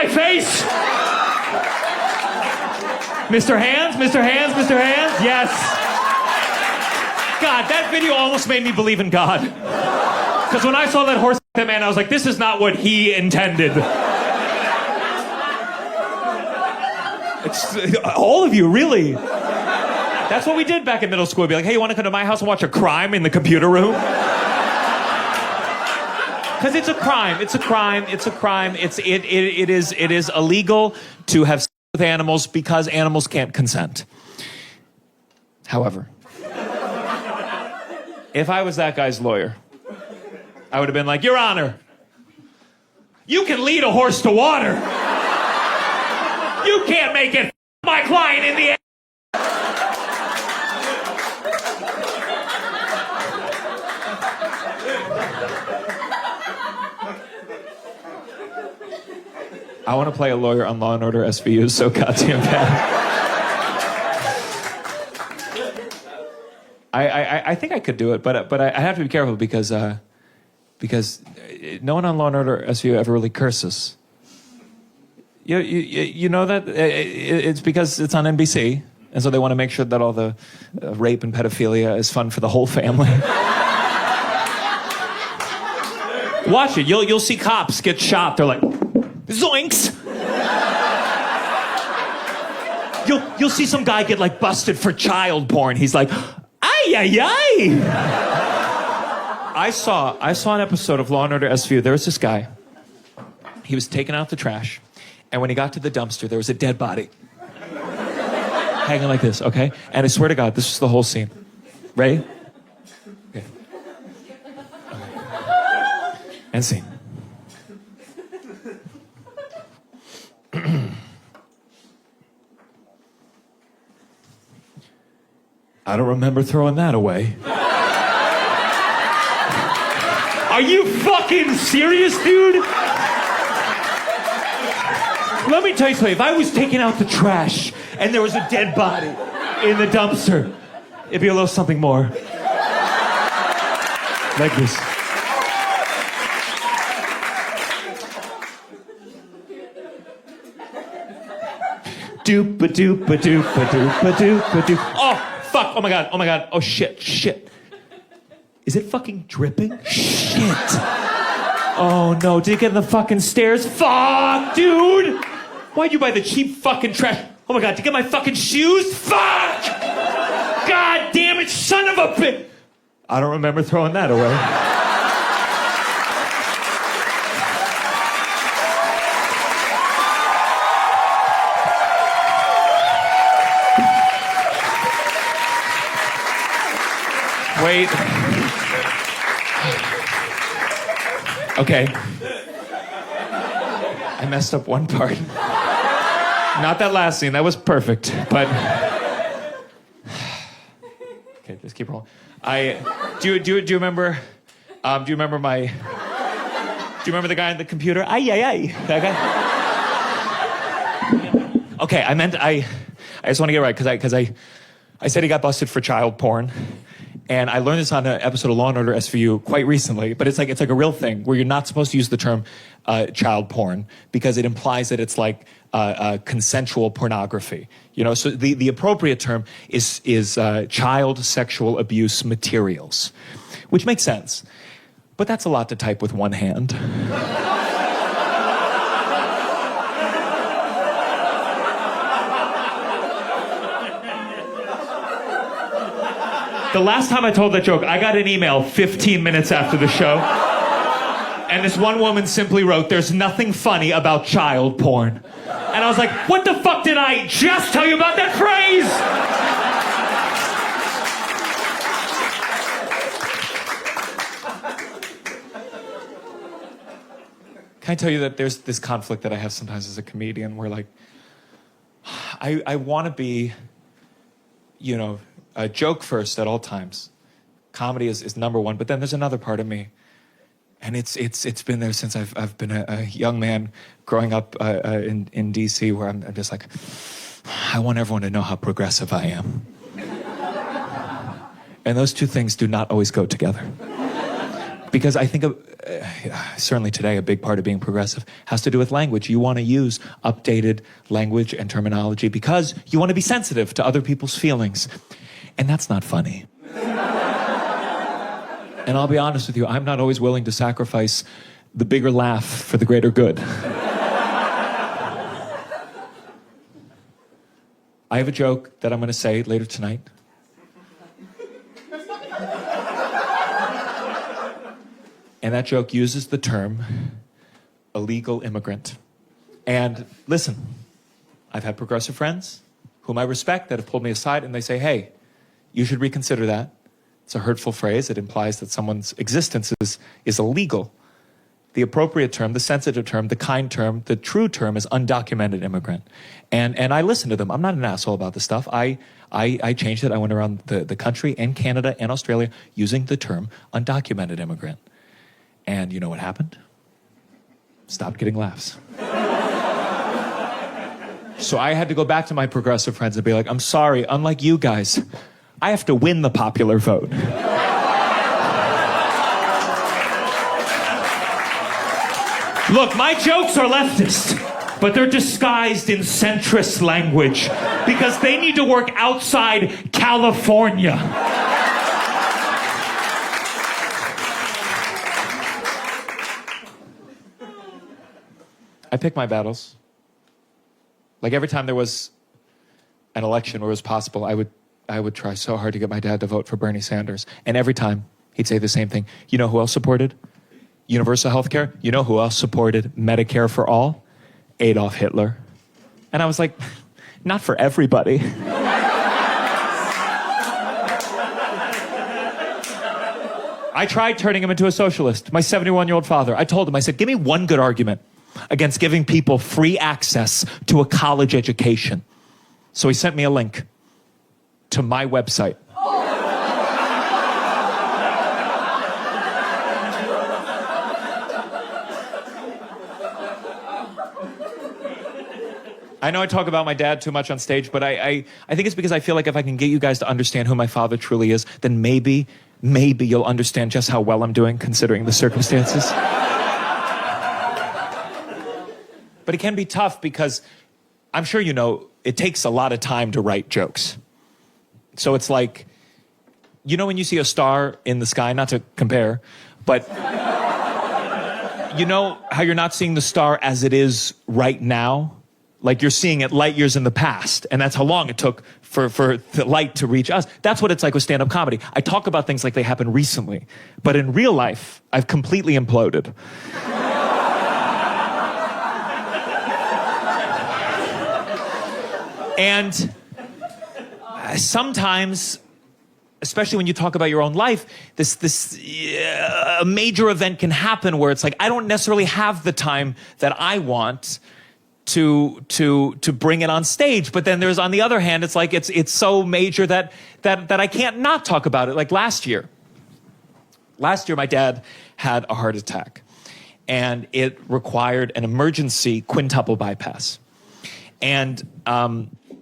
my face? Mr. Hands, Mr. Hands, Mr. Hands, yes. God, that video almost made me believe in God. Because when I saw that horse that man, I was like, this is not what he intended. It's all of you, really. That's what we did back in middle school. We'd be like, hey, you want to come to my house and watch a crime in the computer room? Because it's a crime. It's a crime. It's a crime. It is illegal to have sex with animals because animals can't consent. However, if I was that guy's lawyer, I would have been like, Your Honor, you can lead a horse to water. You can't make it my client in the end. I want to play a lawyer on Law Order SVU so goddamn bad. I think I could do it, but I have to be careful because no one on Law Order SVU ever really curses. You know that it's because it's on NBC, and so they want to make sure that all the rape and pedophilia is fun for the whole family. Watch it. You'll see cops get shot. They're like, zoinks! You'll see some guy get like busted for child porn. He's like, ay ay ay. I saw an episode of Law Order SVU. There was this guy. He was taking out the trash, and when he got to the dumpster, there was a dead body hanging like this. Okay, and I swear to God, this was the whole scene. Ready? Okay. End scene. I don't remember throwing that away. Are you fucking serious, dude? Let me tell you something. If I was taking out the trash and there was a dead body in the dumpster, it'd be a little something more. Like this. Doop-a-doop-a-doop-a-doop-a-doop-a-doop. Oh, fuck. Oh my God. Oh my God. Oh, shit. Is it fucking dripping? Shit. Oh no, did it get in the fucking stairs? Fuck, dude! Why'd you buy the cheap fucking trash? Oh my God, did you get my fucking shoes? Fuck! God damn it, son of a bitch! I don't remember throwing that away. Wait. Okay. I messed up one part. Not that last scene, that was perfect, but... Okay, just keep rolling. Do you remember the guy on the computer? Ay, ay, ay. That guy? Okay, I just want to get it right, because I said he got busted for child porn. And I learned this on an episode of Law Order SVU quite recently, but it's like a real thing where you're not supposed to use the term child porn because it implies that it's like consensual pornography. You know, so the appropriate term is child sexual abuse materials, which makes sense. But that's a lot to type with one hand. The last time I told that joke, I got an email 15 minutes after the show. And this one woman simply wrote, "There's nothing funny about child porn." And I was like, what the fuck did I just tell you about that phrase? Can I tell you that there's this conflict that I have sometimes as a comedian where like, I want to be, you know, a joke first at all times. Comedy is number one, but then there's another part of me, and it's been there since I've been a young man growing up in D.C. where I'm just like, I want everyone to know how progressive I am, and those two things do not always go together. Because I think, certainly today, a big part of being progressive has to do with language. You want to use updated language and terminology because you want to be sensitive to other people's feelings. And that's not funny. And I'll be honest with you, I'm not always willing to sacrifice the bigger laugh for the greater good. I have a joke that I'm going to say later tonight. And that joke uses the term illegal immigrant. And listen, I've had progressive friends whom I respect that have pulled me aside and they say, hey, you should reconsider that. It's a hurtful phrase. It implies that someone's existence is illegal. The appropriate term, the sensitive term, the kind term, the true term is undocumented immigrant. And I listen to them. I'm not an asshole about this stuff. I changed it. I went around the country and Canada and Australia using the term undocumented immigrant. And you know what happened? Stopped getting laughs. So I had to go back to my progressive friends and be like, I'm sorry, unlike you guys, I have to win the popular vote. Look, my jokes are leftist, but they're disguised in centrist language because they need to work outside California. I pick my battles. Like every time there was an election where it was possible, I would try so hard to get my dad to vote for Bernie Sanders. And every time he'd say the same thing. You know who else supported universal health care? You know who else supported Medicare for all? Adolf Hitler. And I was like, not for everybody. I tried turning him into a socialist. My 71-year-old father, I told him, I said, give me one good argument against giving people free access to a college education. So he sent me a link to my website. I know I talk about my dad too much on stage, but I think it's because I feel like if I can get you guys to understand who my father truly is, then maybe you'll understand just how well I'm doing considering the circumstances. But it can be tough because I'm sure you know, it takes a lot of time to write jokes. So it's like, you know when you see a star in the sky, not to compare, but you know how you're not seeing the star as it is right now? Like you're seeing it light years in the past, and that's how long it took for the light to reach us. That's what it's like with stand-up comedy. I talk about things like they happened recently, but in real life, I've completely imploded. And sometimes, especially when you talk about your own life, this major event can happen where it's like, I don't necessarily have the time that I want to bring it on stage. But then there's, on the other hand, it's like, it's so major that I can't not talk about it. Like last year, my dad had a heart attack and it required an emergency quintuple bypass. And,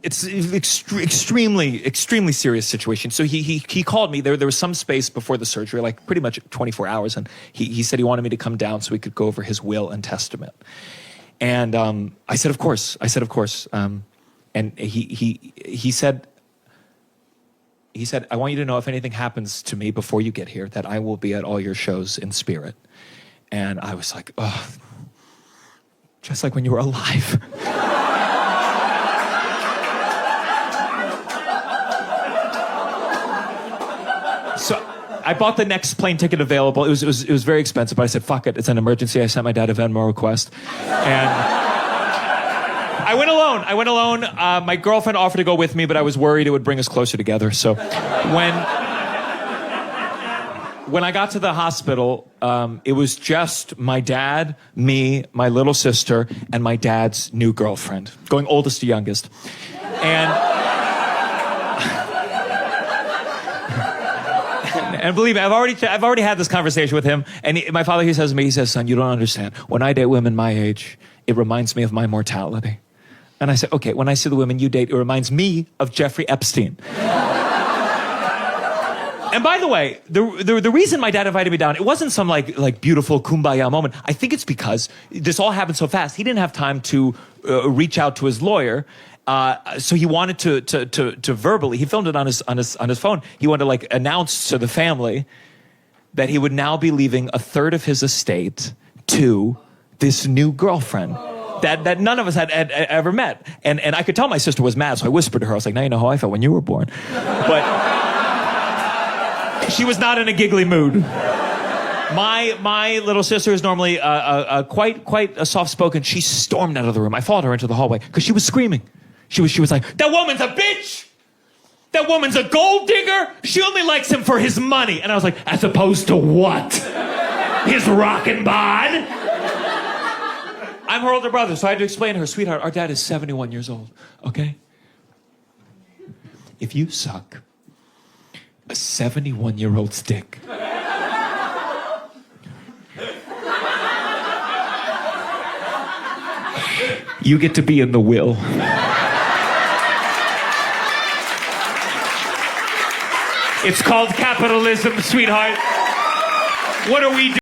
it's an extremely serious situation. So he called me. There was some space before the surgery, like pretty much 24 hours. And he said he wanted me to come down so we could go over his will and testament. And I said, of course. And he said, I want you to know if anything happens to me before you get here, that I will be at all your shows in spirit. And I was like, oh, just like when you were alive. So I bought the next plane ticket available. It was very expensive, but I said, fuck it, it's an emergency. I sent my dad a Venmo request. And I went alone. My girlfriend offered to go with me, but I was worried it would bring us closer together. So when I got to the hospital, it was just my dad, me, my little sister, and my dad's new girlfriend, going oldest to youngest. And believe me, I've already had this conversation with him. And my father, he says to me, he says, son, you don't understand. When I date women my age, it reminds me of my mortality. And I said, okay, when I see the women you date, it reminds me of Jeffrey Epstein. And by the way, the reason my dad invited me down, it wasn't some like beautiful kumbaya moment. I think it's because this all happened so fast. He didn't have time to reach out to his lawyer. So he wanted to verbally, he filmed it on his phone. He wanted to like announce to the family that he would now be leaving a third of his estate to this new girlfriend that none of us had ever met. And I could tell my sister was mad, so I whispered to her. I was like, now you know how I felt when you were born. But she was not in a giggly mood. My little sister is normally quite a soft-spoken. She stormed out of the room. I followed her into the hallway because she was screaming. She was like, that woman's a bitch! That woman's a gold digger! She only likes him for his money! And I was like, as opposed to what? His rockin' bod? I'm her older brother, so I had to explain to her, sweetheart, our dad is 71 years old, okay? If you suck a 71-year-old's dick, you get to be in the will. It's called capitalism, sweetheart. What are we doing?